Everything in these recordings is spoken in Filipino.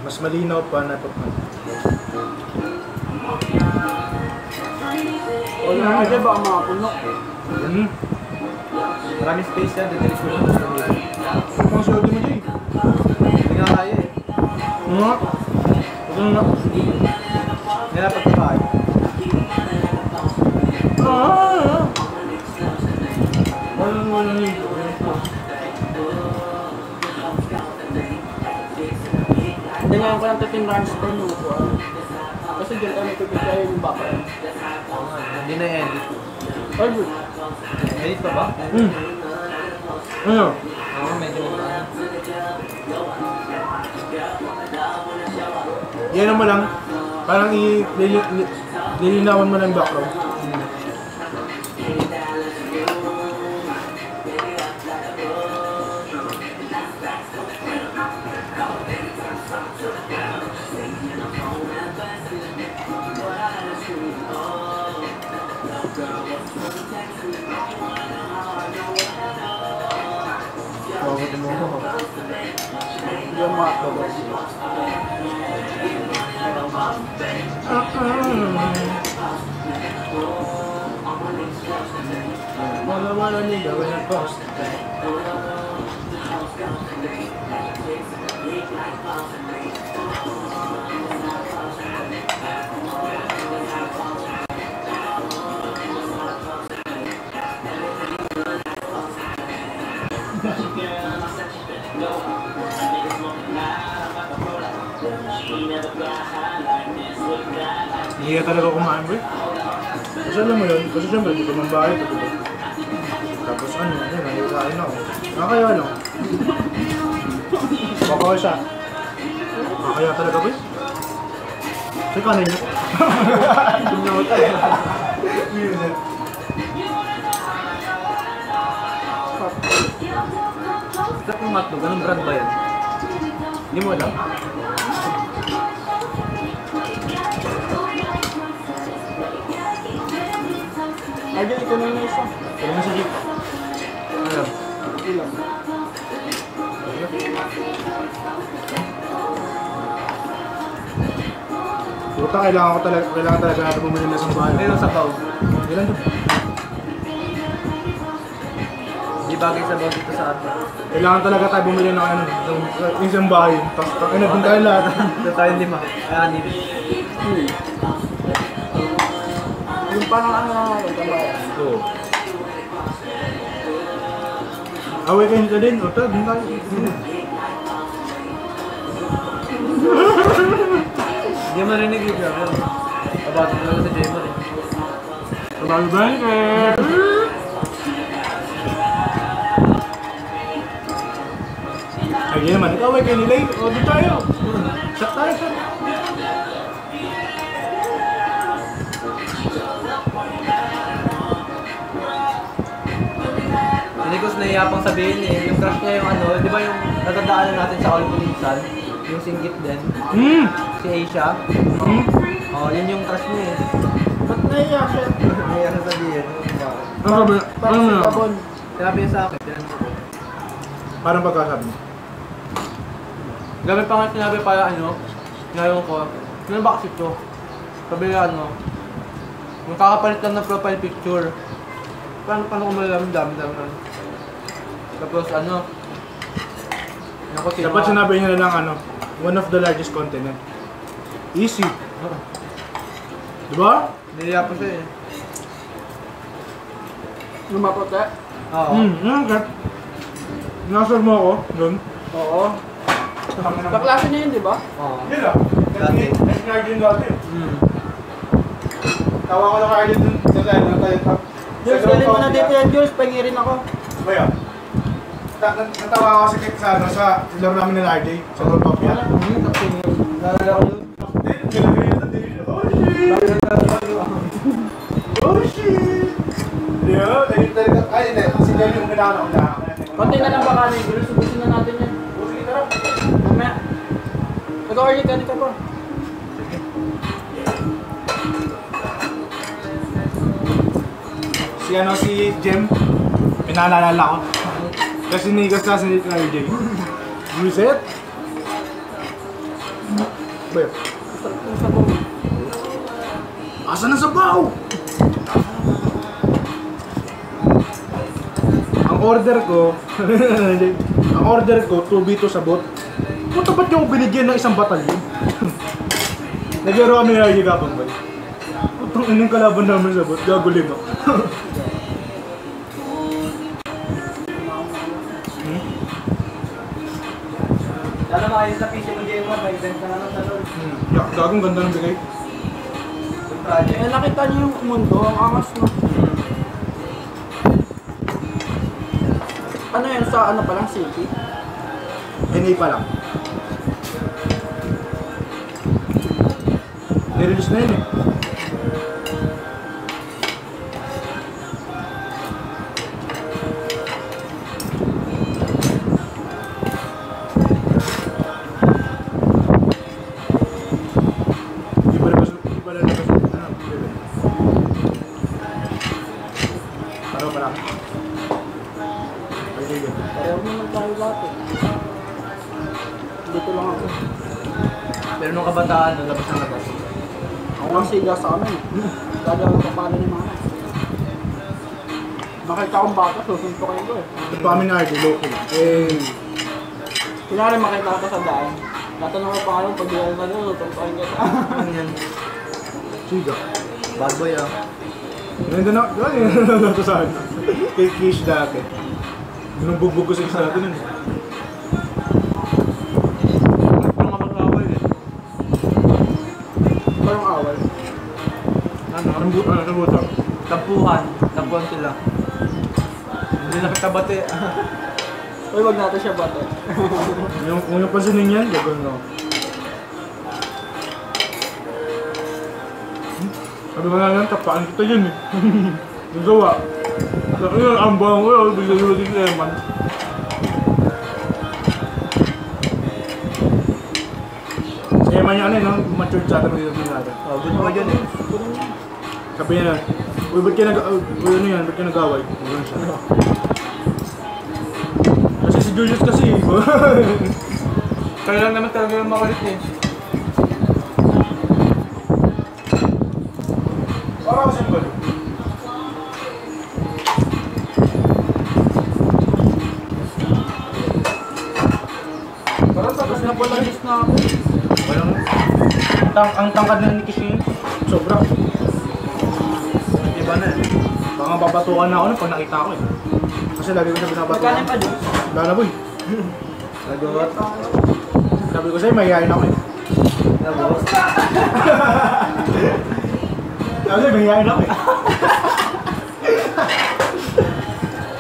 Mas malinaw pa na pagpapag. Wala na siya, baka makapuno. Maraming space yan, dadilis ko lang sa dito. Ang swerte mo dyan. Hindi nga kaya eh. Nga? Ito na. Hindi na pagkakain. Hindi ngayon ko lang titindahan sa tenyo ko. Kasi dyan kami pipigay yung baka. Hindi na edit. Ay, good. Edit pa ba? Ano? Oo, medyo Yan mo lang. Parang lilinawan mo lang yung background. Yung mga kabos. Wala niya gawin ang post. Hindi ka talaga kumain, bro. Kasi alam mo yun, kasi siyempre dito ng bahay ito, diba? Tapos ano, yun, nahikain ako. Nakakaya lang. Baka ko siya. Nakakaya talaga, bro. Say kanin niya. Pinota eh. Sarap yung hotdog, anong brand ba yan? Hindi mo alam? Ay, dyan, ito na yung isa. Kaya nga sa jeep. Alam. Ilang. Puta, kailangan talaga natin bumili na isang bahay. Meron sa baw. Ilan doon? Hindi bagay sa baw dito sa atin. Kailangan talaga tayo bumili ng ano, ng isang bahay. Tapos doon tayo lahat. Ito tayo 5. Anim. Yung parang ano, Oo. Away kayo nito din. O, doon tayo. Hindi mo marinig yung grabe. Abati ko lang sa Jemar eh. Bye-bye. Ay, naman. Ikaw, away kayo nila. O, doon tayo. Shot tayo, shot. Hindi ko naiyapang sabihin eh, yung crush niya yung ano, di ba yung natandaanan natin sa All Polisan? Yung singgit din, si Asia. Oh, yun yung crush niya eh. ba't naiyak siya? Naiyak na sabihin. Ano ba? Parang si Gabon. Sinabi niya sa akin, tinanong ko. Parang pagkasabi mo. Gabi pa nga sinabi pala ano, ngayon ko, ano ba kasi ito? Sabi niya ano, magkakapalit lang ng profile picture. Paano ko malalamdam naman? Tapos ano, Dapat sinabi niya na lang ano, one of the largest continent. Easy. Diba? niliya pa siya eh. Lumapot eh? Oo. Nasal mo ako, doon. Oo. Kaklase niya yun, di ba? Oo. Yun ah. Dati. Nag-guard yun dati. Tawa ko lang kayo dun sa tayo. Jules, galing mo na dito yan, Jules. Pahingi rin ako. Baya. Natawa ako kasi sa ano, sa laro namin ng RJ, sa Lord Papia. Nalala ko yun. Oh shit! Yeah, talaga. Ay, hindi. Kasi dahil yung ganahan ako. Konti na lang ba kanin, Jules? Subusin na natin yan. Sige, tara. Mamaya. Nag-order ka dito po. Si ano, si Jem, pinaalala ko. Kasi nigas na si RJ. Reset? Bayo. Sarap yung sabaw. Asan ang sabaw? Ang order ko, ang order ko, 2B2 sabot. Punta ba't yung binigyan ng isang batalyon? Nagyaro kami na higapang ba? Putong inang kalaban namin sabot, gago lima. Lalo makayos sa PC mo J1, may event na naman sa lord. Gagong ganda ng bigay. Eh, nakita niyo yung mundo, ang angas no. Ano yan sa ano palang city? NA pa lang. Nirelease na yun eh. Ano pa lang? Pareho naman tayo lahat eh. Dito lang ako. Pero nung kabataan, nung labas na labas. Ako ang siga sa amin. Lagi ako kapalo ni mama. Makita akong bata, susuntukin ko eh. Ito pa kami na RD, local. Eh, Kunyari makita ko sa daan. Tatanong ko pa kayo pag di ako sa doon, susuntukin ko sa Ano yan? siga. Bad boy ah. Ganda na, ay, nalato sa akin. Kay Kish dati. Binubugbog ko sa isa natin yun. Ano nga mag-away eh? Parang awal. Ano buta? Tampuhan sila. Hindi na katabate. Uy, wag natin siya bate. Kung yung pansinin yan, gagawin ko. Sabi ko nga lang, tapaan kita yun eh. Nagawa. Sabi nga, ang bawang ko yun, bigla-bigla din Eman. Si Eman yung ano yun, matured sa atin dito natin. Oh, good boy yun eh. Sabi niya na, uy, ba't kayo ano yan, ba't kayo nag-away? Ganun siya. Kasi si Julius kasi, Kaya lang naman talaga yung makulit eh. parang kasi ba? Tapos na pala list na ako. Walang, ang tangkad na ni Kishi, sobra. Iba na eh. Baka babatukan na ako nun pag nakita ko eh. Kasi lagi ko siya Magkano binabatukan. pa doon? Lalaboy. Lagot. Sabi ko sa'yo, mahihayin ako eh. Lagot. Sabi sa'yo, mahihayin ako eh.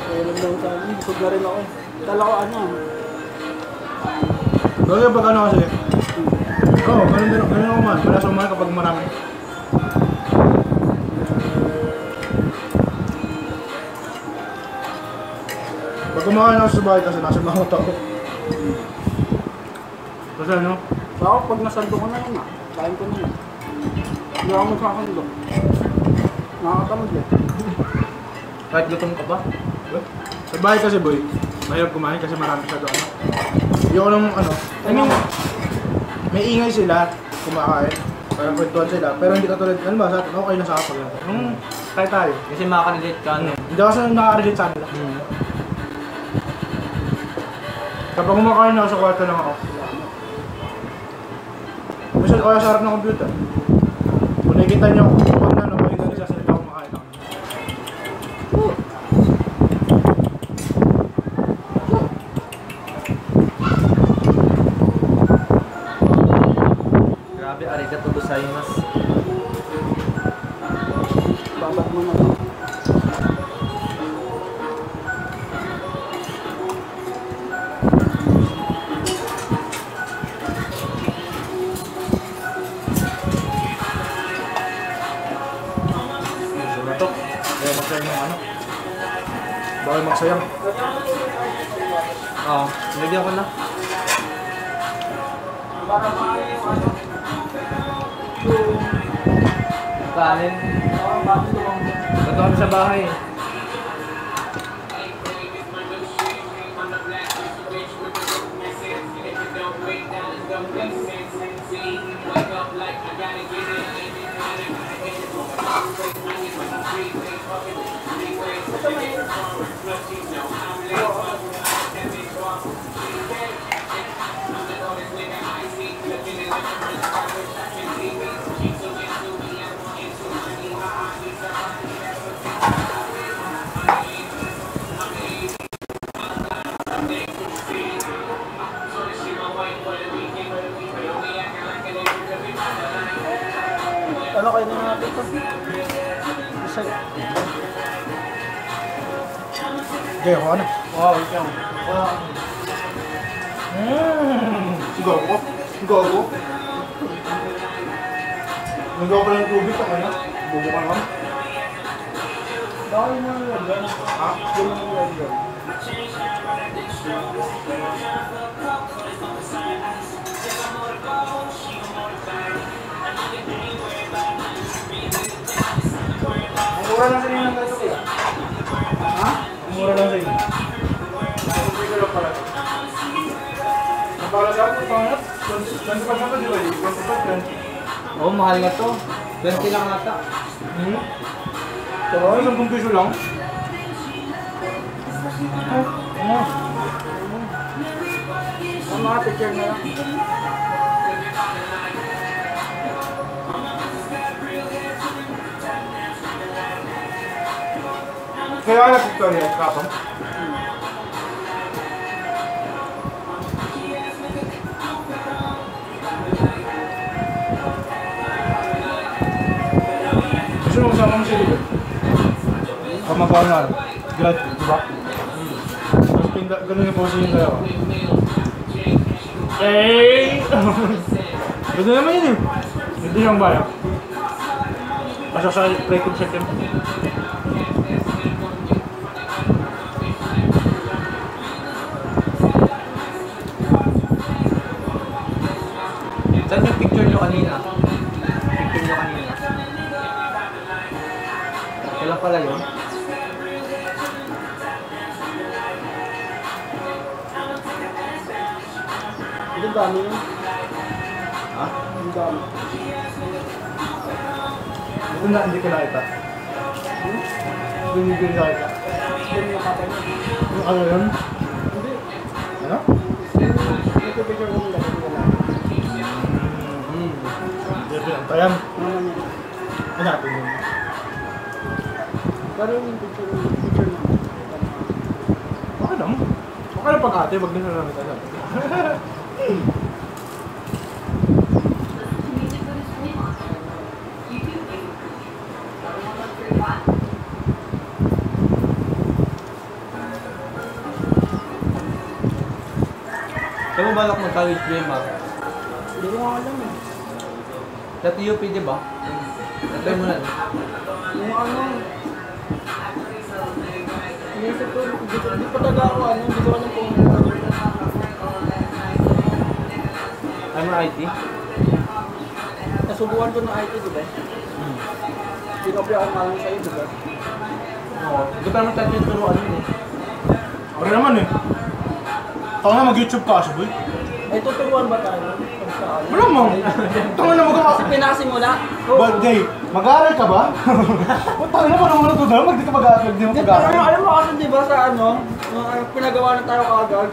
Ayun lang daw sa akin. Busog na rin ako eh. Kala ko ano. Gawin pag ano kasi. Oo, ganun ako man. Wala sa umahan kapag marami. Pag kumakain ako sa bahay kasi nasa mga tao. Kasi ano, So ako, pag nasando ko na yun ah. Kain ko na yun. Hindi ako magkakando. Nakakatamad eh. Kahit gutom ka ba? sa bahay kasi boy, mahirap kumain kasi marami siya doon. Hindi ako nang ano, I mean, may ingay sila kumakain. Parang kwentuhan sila, pero hindi katulad, ano ba, sa atin, okay na sa kapag lang. Kaya tayo. Kasi makakalilate ka ano. Hindi ako sa nakaka-relate sa kanila. Kapag kumakain ako sa kwarto lang ako. Minsan kaya sa harap ng computer. Kung nakikita niyo, pag na, makikita niyo sa salita kumakain ako. Grabe, arigato gozaimasu. Babat mo na to. Gusto na to. Kaya magsayang ng ano. Bawal magsayang. Oo, nilagyan ko na. Kanin. Bato kami sa bahay eh. Ano kayo na natin ito? Isa. Okay, ako ano? Wow, ikaw. Sigaw ko? Sigaw ko? Nagawa ko ng tubig sa kanya. Bubo ka naman. Dahil mo yung lagyan. Ha? Yung yung lagyan. Ang mura lang sa inyo ng ganito kaya? Ha? Ang mura lang sa inyo. Tubig ko lang pala. Ang pala sa akin, pangat. 25 na ba, di ba? 25 Oo, mahal nga to. 20 lang nata. Hmm? So, 10 piso lang. Ano? Ang mga picture na lang. Kaya na Victoria, kapang. Gusto mo kasama mo si Libre? Kamagawa na, grad, di ba? Tapos ganun yung pose yung dalawa. Hey! Ganda naman yun eh. Hindi siyang bayan. Pasok sa pre-cook section. Saan yung picture nyo kanina? Picture nyo kanina. Kailan pala yun? Ang dami yun. Ha? Ang dami. Ito na, hindi ko nakita. Hindi ko nakita. Yung nakapay mo. Yung ano yun? Hindi. Ano? Ito picture ko nila. Hindi pinantayan. Naman yun. Ano natin yun? Pero yung picture na. Okay lang. Okay lang pag-ate, wag na lang kita lang. Saan mo balak mag-college game, ha? Hindi ko nga alam eh. Sa TUP, di ba? Natry mo na. Yung ano. Inisip ko, hindi pa talaga ako ano. Hindi ko alam kung Ano IT? nasubukan ko ng IT, di ba? Sinabi ako malang sa'yo, di ba? Oo. Hindi pa naman tayo yung turuan yun eh. Okay naman eh. Ako na mag-YouTube ka kasi boy. Ay, tuturuan ba tayo? Pagkaan? Wala mo. Tanga na Kasi pinasimula? Birthday. Mag-aaral ka ba? Tanga na pa naman ito na. Hindi ka mag-aaral. Hindi mo Hindi, pero mag-aaral. alam mo kasi di ba sa ano, nung pinagawa na tayo kaagad.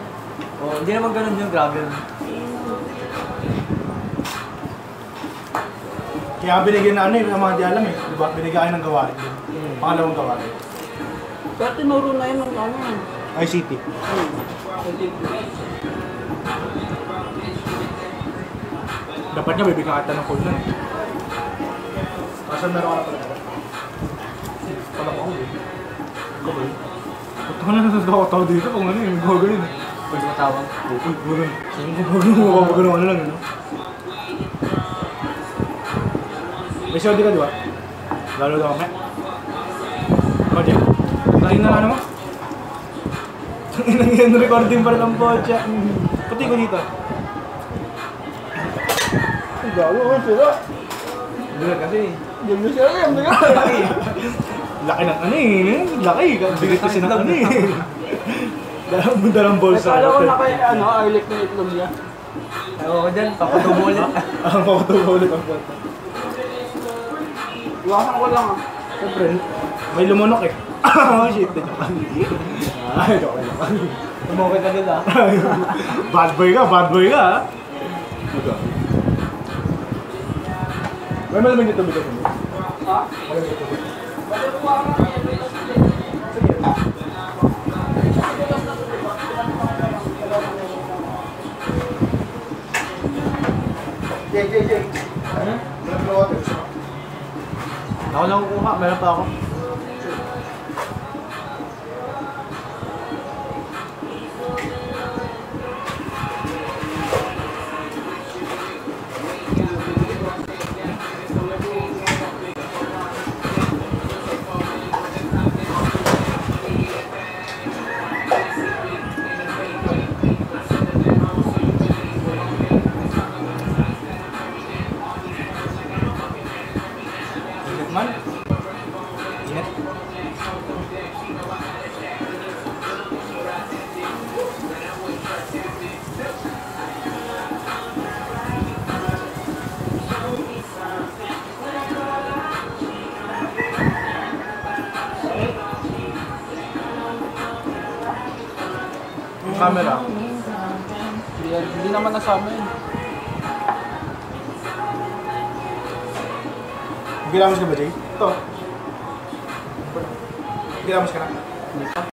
Oo, hindi naman ganun yung grabe yun. Kaya binigyan na ano eh, ang mga di alam eh. Diba? Binigyan kayo ng gawain din. Pangalawang gawain. Pero tinuro na yun ng ano. ICT. Dapat niya bibigyan kita ng code na eh. Kaso meron ka na pala. Palang ako eh. Ikaw ba eh? Ba't ka na nasasakot ako dito kung ano eh, magagaling eh. Pwede matawag. Uy, gano'n. Sino ko magagaling ano lang ano? May siyodi ka diba? Lalo daw kami. O, Jeff. Laking na ano mo? Tangin yan, recording pa rin ang botcha. Pati ko dito. Ang gawa ko sila. Hindi na kasi. Diyan na sila, yan na yan. Laki. Laki ng ano eh. Laki. Bigat kasi ng ano eh. Dalang bunda ng Ay, bolsa. kala ko na kay ano, eyelet ng itlog niya. Ewan ko dyan, papatubo ulit. Ang pakutubo ulit ang kwento. Iwasan ko lang ah. Siyempre, may lumunok eh. Oh shit, ay, joke lang. Tumukit na nila. Bad boy ka ha? May malamig dito bigyan mo. Ha? Malamig dito bigyan. Jay. Ano? Malamig na water. Ako lang kukuha, meron pa ako. Init man. Init. Yung camera. Hindi naman nasama yun. Gilamos ka ba, Jay? Ito. Gilamos ka na? Hindi pa.